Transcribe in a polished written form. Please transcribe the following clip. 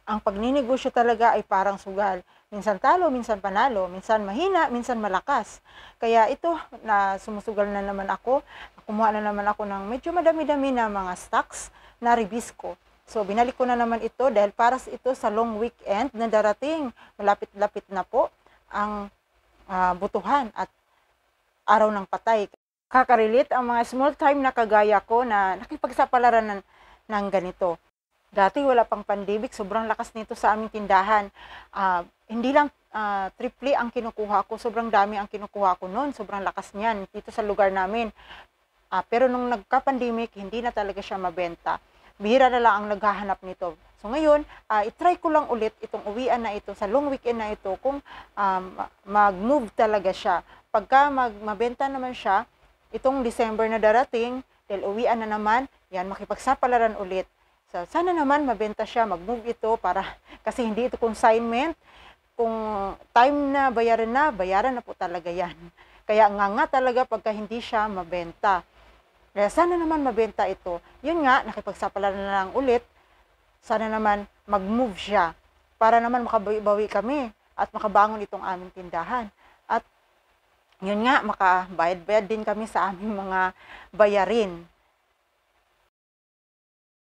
Ang pagninegosyo talaga ay parang sugal. Minsan talo, minsan panalo, minsan mahina, minsan malakas. Kaya ito, na sumusugal na naman ako, kumuha na naman ako ng medyo madami-dami na mga stocks na ribisco. So, binalik ko na naman ito dahil para ito sa long weekend na darating. Malapit-lapit na po ang butuhan at araw ng patay. Kakarelate ang mga small time na kagaya ko na nakipagsapalaran ng ganito. Dati wala pang pandemic, sobrang lakas nito sa aming tindahan. Hindi lang triple ang kinukuha ko, sobrang dami ang kinukuha ko noon, sobrang lakas niyan dito sa lugar namin. Pero nung nagka-pandemic, hindi na talaga siya mabenta. Bihira na lang ang naghahanap nito. So ngayon, itry ko lang ulit itong uwian na ito, sa long weekend na ito, kung mag-move talaga siya. Pagka mabenta naman siya, itong December na darating, dahil uwian na naman, yan, makipagsapalaran ulit. So, sana naman mabenta siya, mag-move ito para, kasi hindi ito consignment. Kung time na, bayaran na po talaga yan. Kaya nga talaga pagka hindi siya mabenta. Kaya sana naman mabenta ito. Yun nga, nakipagsapalaran na lang ulit. Sana naman mag-move siya para naman makabawi kami at makabangon itong aming tindahan. At yun nga, makabayad-bayad din kami sa aming mga bayarin.